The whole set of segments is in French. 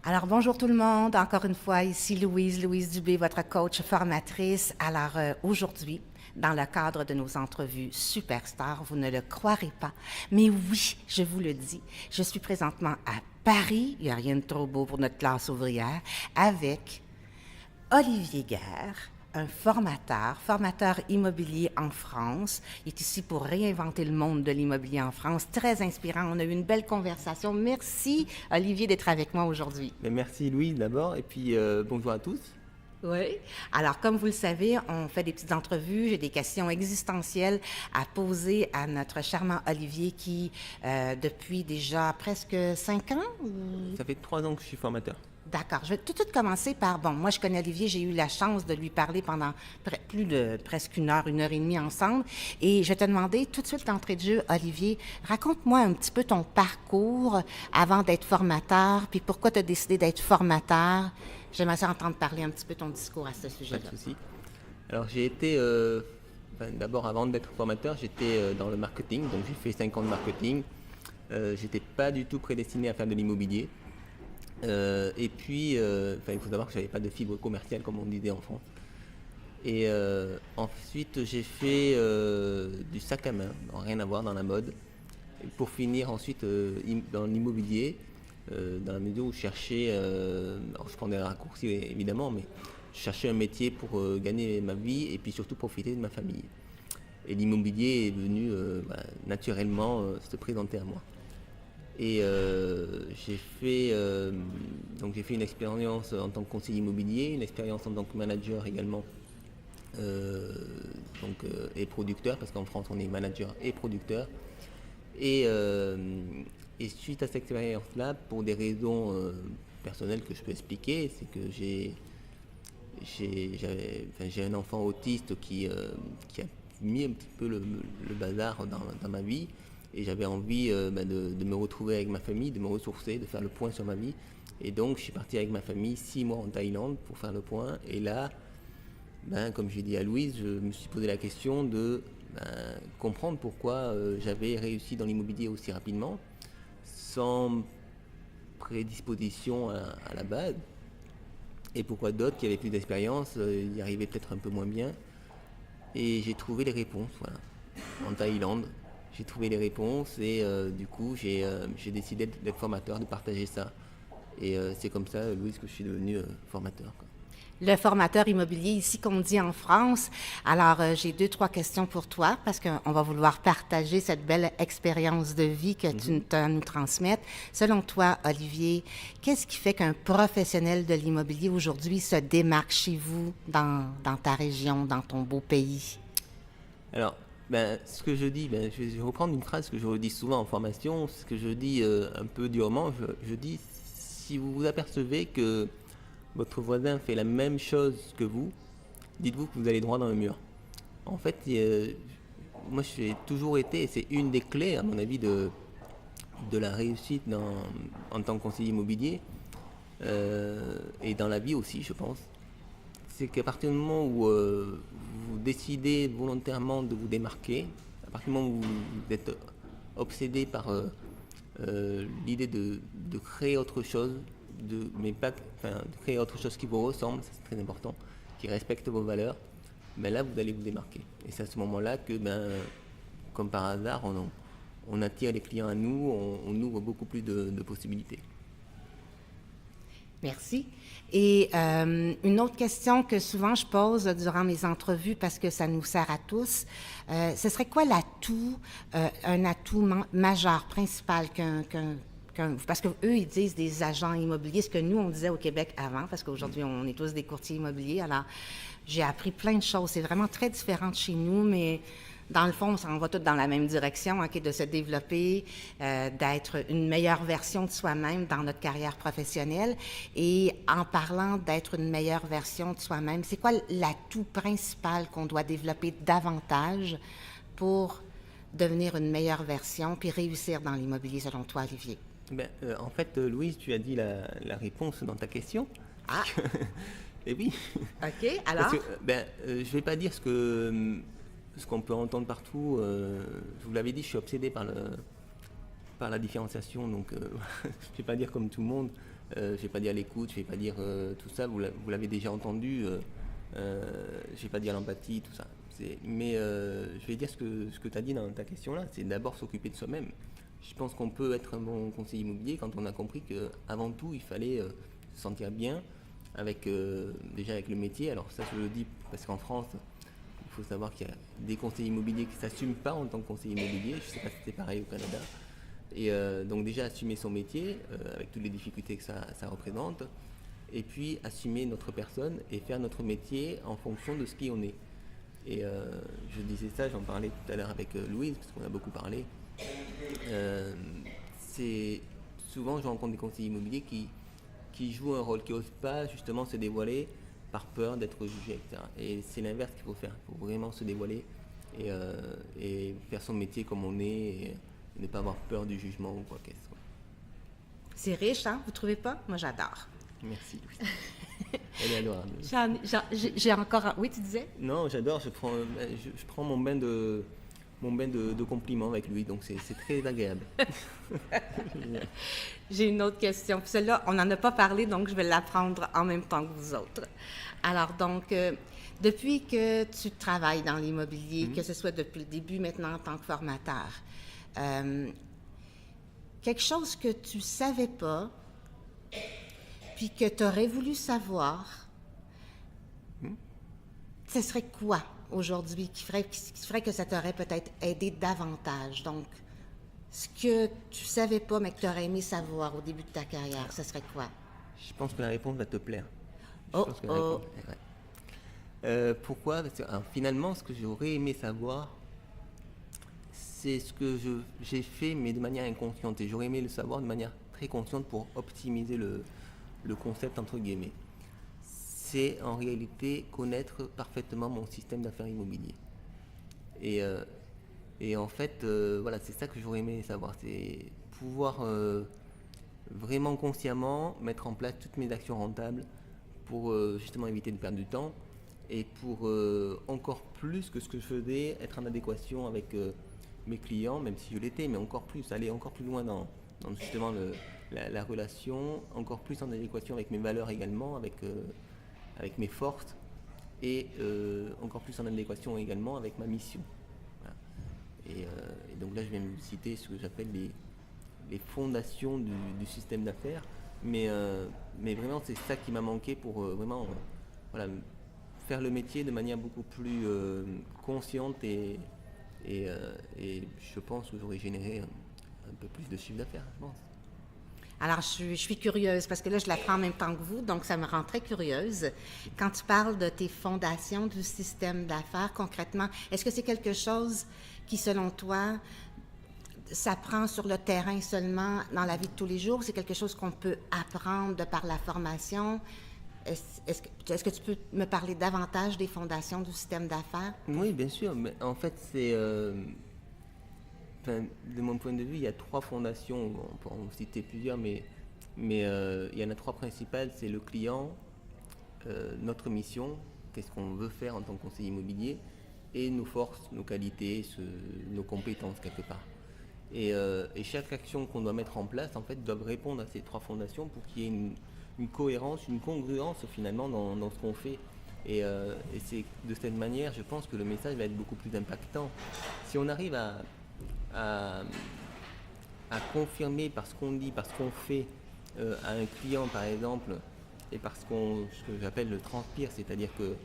Alors, bonjour tout le monde. Encore une fois, ici Louise Dubé, votre coach formatrice. Alors, aujourd'hui, dans le cadre de nos entrevues Superstars, vous ne le croirez pas, mais oui, je vous le dis, je suis présentement à Paris, il n'y a rien de trop beau pour notre classe ouvrière, avec Olivier Guerre, un formateur immobilier en France. Il est ici pour réinventer le monde de l'immobilier en France. Très inspirant. On a eu une belle conversation. Merci, Olivier, d'être avec moi aujourd'hui. Mais merci Louise d'abord, et puis bonjour à tous. Oui. Alors, comme vous le savez, on fait des petites entrevues. J'ai des questions existentielles à poser à notre charmant Olivier qui, depuis déjà presque 5 ans, Ça fait 3 ans que je suis formateur. D'accord. Je vais tout de suite commencer par, bon, moi je connais Olivier, j'ai eu la chance de lui parler pendant plus de presque une heure et demie ensemble. Et je vais te demander tout de suite d'entrée de jeu, Olivier, raconte-moi un petit peu ton parcours avant d'être formateur, puis pourquoi tu as décidé d'être formateur. J'aimerais ça entendre parler un petit peu ton discours à ce Pas sujet-là. de souci. Alors j'ai été, d'abord avant d'être formateur, j'étais dans le marketing, donc j'ai fait 5 ans de marketing. J'étais pas du tout prédestiné à faire de l'immobilier. Et puis, il faut savoir que j'avais pas de fibre commerciale comme on disait en France. Et ensuite j'ai fait du sac à main, rien à voir dans la mode. Et pour finir ensuite dans l'immobilier, dans la mesure où je cherchais, alors je prends des raccourcis évidemment, mais je cherchais un métier pour gagner ma vie et puis surtout profiter de ma famille. Et l'immobilier est venu naturellement se présenter à moi. Et j'ai fait une expérience en tant que conseiller immobilier, une expérience en tant que manager également, euh, et producteur, parce qu'en France on est manager et producteur. Et, euh, et suite à cette expérience-là, pour des raisons personnelles que je peux expliquer, c'est que j'ai un enfant autiste qui a mis un petit peu le bazar dans ma vie. Et j'avais envie de me retrouver avec ma famille, de me ressourcer, de faire le point sur ma vie. Et donc je suis parti avec ma famille 6 mois en Thaïlande pour faire le point. Et là, comme j'ai dit à Louise, je me suis posé la question de comprendre pourquoi j'avais réussi dans l'immobilier aussi rapidement, sans prédisposition à la base, et pourquoi d'autres qui avaient plus d'expérience y arrivaient peut-être un peu moins bien. Et j'ai trouvé les réponses, voilà, en Thaïlande. J'ai trouvé les réponses et du coup j'ai décidé d'être formateur, de partager ça. Et c'est comme ça, Louise, que je suis devenu formateur, quoi. Le formateur immobilier ici qu'on dit en France. Alors, j'ai 2, 3 questions pour toi parce qu'on va vouloir partager cette belle expérience de vie que tu as à nous transmettre. Selon toi, Olivier, qu'est-ce qui fait qu'un professionnel de l'immobilier aujourd'hui se démarque chez vous, dans ta région, dans ton beau pays? Alors, ce que je dis, je vais reprendre une phrase que je redis souvent en formation, ce que je dis un peu durement, je dis, si vous vous apercevez que votre voisin fait la même chose que vous, dites-vous que vous allez droit dans le mur. En fait, moi j'ai toujours été, et c'est une des clés à mon avis de la réussite en tant que conseiller immobilier, et dans la vie aussi je pense, c'est qu'à partir du moment où vous décidez volontairement de vous démarquer, à partir du moment où vous êtes obsédé par l'idée de créer autre chose, de créer autre chose qui vous ressemble, ça c'est très important, qui respecte vos valeurs, là vous allez vous démarquer. Et c'est à ce moment-là que, comme par hasard, on attire les clients à nous, on ouvre beaucoup plus de possibilités. Merci. Et une autre question que souvent je pose durant mes entrevues parce que ça nous sert à tous, ce serait quoi l'atout, un atout majeur, principal parce qu'eux, ils disent des agents immobiliers, ce que nous, on disait au Québec avant, parce qu'aujourd'hui, on est tous des courtiers immobiliers. Alors, j'ai appris plein de choses. C'est vraiment très différent de chez nous, mais dans le fond, on va tous dans la même direction, qui est de se développer, d'être une meilleure version de soi-même dans notre carrière professionnelle. Et en parlant d'être une meilleure version de soi-même, c'est quoi l'atout principal qu'on doit développer davantage pour devenir une meilleure version puis réussir dans l'immobilier, selon toi, Olivier? En fait, Louise, tu as dit la réponse dans ta question. Ah, Et oui. OK. Parce Alors? que, je ne vais pas dire ce qu'on peut entendre partout. Je vous l'avais dit, je suis obsédé par la différenciation, donc je ne vais pas dire comme tout le monde, je ne vais pas dire l'écoute, je ne vais pas dire tout ça, vous l'avez déjà entendu, je ne vais pas dire l'empathie, tout ça. Mais je vais dire ce que tu as dit dans ta question là, c'est d'abord s'occuper de soi-même. Je pense qu'on peut être un bon conseiller immobilier quand on a compris qu'avant tout, il fallait se sentir bien déjà avec le métier. Alors ça, je le dis parce qu'en France, il faut savoir qu'il y a des conseillers immobiliers qui ne s'assument pas en tant que conseiller immobilier. Je ne sais pas si c'est pareil au Canada. Et donc déjà assumer son métier avec toutes les difficultés que ça représente. Et puis assumer notre personne et faire notre métier en fonction de ce qui on est. Et je disais ça, j'en parlais tout à l'heure avec Louise, parce qu'on a beaucoup parlé. C'est souvent je rencontre des conseillers immobiliers qui jouent un rôle, qui n'osent pas justement se dévoiler par peur d'être jugé, etc. Et c'est l'inverse qu'il faut faire. Il faut vraiment se dévoiler et faire son métier comme on est et ne pas avoir peur du jugement ou quoi qu'est-ce soit. C'est riche, hein? Vous trouvez pas? Moi, j'adore. Merci. Elle est adorable. J'ai encore... Oui, tu disais? Non, j'adore. Je prends mon bain de compliments avec lui, donc c'est très agréable. J'ai une autre question. Puis celle-là, on n'en a pas parlé, donc je vais l'apprendre en même temps que vous autres. Alors, donc, depuis que tu travailles dans l'immobilier, que ce soit depuis le début, maintenant en tant que formateur, quelque chose que tu ne savais pas, puis que tu aurais voulu savoir, ce serait quoi aujourd'hui qui ferait que ça t'aurait peut-être aidé davantage? Donc, ce que tu savais pas, mais que tu aurais aimé savoir au début de ta carrière, ce serait quoi? Je pense que la réponse va te plaire. Pourquoi? Parce que finalement, ce que j'aurais aimé savoir, c'est ce que j'ai fait, mais de manière inconsciente. Et j'aurais aimé le savoir de manière très consciente pour optimiser le concept, entre guillemets. C'est en réalité connaître parfaitement mon système d'affaires immobilier. Et en fait, voilà, c'est ça que j'aurais aimé savoir. C'est pouvoir vraiment consciemment mettre en place toutes mes actions rentables pour justement éviter de perdre du temps et pour encore plus que ce que je faisais, être en adéquation avec mes clients, même si je l'étais, mais encore plus, aller encore plus loin dans justement la relation, encore plus en adéquation avec mes valeurs également, avec mes forces et encore plus en adéquation également avec ma mission. Voilà. Et donc là, je viens de citer ce que j'appelle les fondations du système d'affaires, mais vraiment, c'est ça qui m'a manqué pour vraiment voilà, faire le métier de manière beaucoup plus consciente et je pense que j'aurais généré un peu plus de chiffre d'affaires, je pense. Alors, je suis curieuse, parce que là, je l'apprends en même temps que vous, donc ça me rend très curieuse. Quand tu parles de tes fondations du système d'affaires, concrètement, est-ce que c'est quelque chose qui, selon toi, s'apprend sur le terrain seulement dans la vie de tous les jours? C'est quelque chose qu'on peut apprendre de par la formation? Est-ce que tu peux me parler davantage des fondations du système d'affaires? Oui, bien sûr, mais en fait, c'est... de mon point de vue, il y a 3 fondations, on peut en citer plusieurs, mais il y en a 3 principales, c'est le client, notre mission, qu'est-ce qu'on veut faire en tant que conseiller immobilier, et nos forces, nos qualités, nos compétences quelque part. Et chaque action qu'on doit mettre en place, en fait, doit répondre à ces 3 fondations pour qu'il y ait une cohérence, une congruence finalement dans ce qu'on fait. Et c'est de cette manière, je pense que le message va être beaucoup plus impactant. Si on arrive à confirmer par ce qu'on dit, par ce qu'on fait à un client par exemple, et par ce que j'appelle le transpire, c'est-à-dire que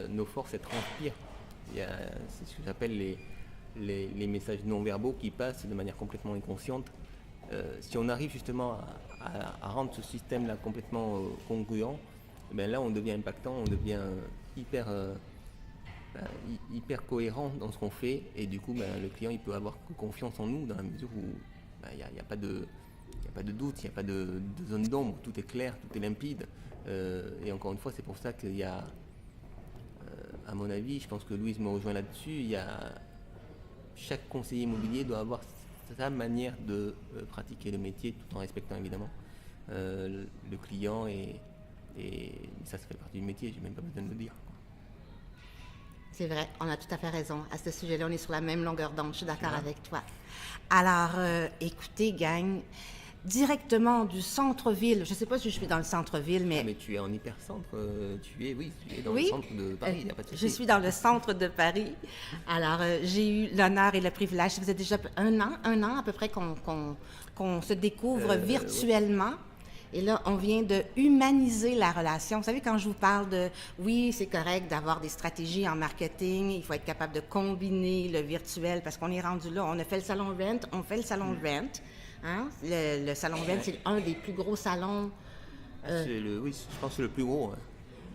nos forces elles transpirent. C'est ce que j'appelle les messages non-verbaux qui passent de manière complètement inconsciente. Si on arrive justement à rendre ce système-là complètement congruent, ben là on devient impactant, on devient hyper cohérent dans ce qu'on fait et du coup le client il peut avoir confiance en nous dans la mesure où il n'y a pas de doute, il n'y a pas de zone d'ombre, tout est clair, tout est limpide et encore une fois c'est pour ça qu'il y a à mon avis, je pense que Louise me rejoint là-dessus, chaque conseiller immobilier doit avoir sa manière de pratiquer le métier tout en respectant évidemment le client et ça fait partie du métier, j'ai même pas besoin de le dire. C'est vrai, on a tout à fait raison. À ce sujet-là, on est sur la même longueur d'onde. Je suis d'accord avec toi. Alors, écoutez, gang, directement du centre-ville, je ne sais pas si je suis dans le centre-ville, mais... Ah, mais tu es en hypercentre, tu es dans Oui, le centre de Paris, il n'y a pas de souci. je suis dans le centre de Paris. Alors, j'ai eu l'honneur et le privilège, ça faisait déjà un an à peu près qu'on se découvre virtuellement. Oui. Et là, on vient de humaniser la relation. Vous savez, quand je vous parle de, oui, c'est correct d'avoir des stratégies en marketing, il faut être capable de combiner le virtuel, parce qu'on est rendu là, on a fait le salon Rent, on fait le salon Rent. Hein? Le salon Rent, c'est un des plus gros salons. Oui, je pense que c'est le plus gros. Hein.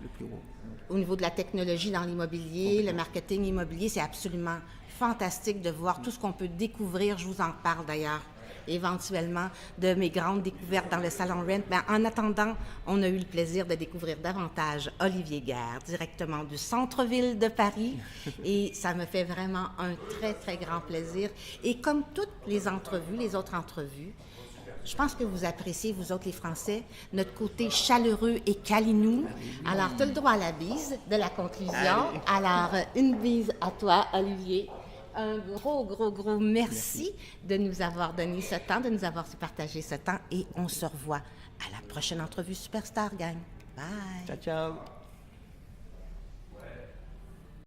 Le plus gros. Au niveau de la technologie dans l'immobilier, le marketing immobilier, c'est absolument fantastique de voir tout ce qu'on peut découvrir. Je vous en parle d'ailleurs éventuellement de mes grandes découvertes dans le salon Rent. Mais en attendant, on a eu le plaisir de découvrir davantage Olivier Guerre, directement du centre-ville de Paris. Et ça me fait vraiment un très, très grand plaisir. Et comme toutes les entrevues, les autres entrevues, je pense que vous appréciez, vous autres les Français, notre côté chaleureux et câlinou. Alors, tu as le droit à la bise de la conclusion. Alors, une bise à toi, Olivier. Un gros merci de nous avoir donné ce temps, de nous avoir partagé ce temps. Et on se revoit à la prochaine entrevue Superstar, gang. Bye! Ciao, ciao!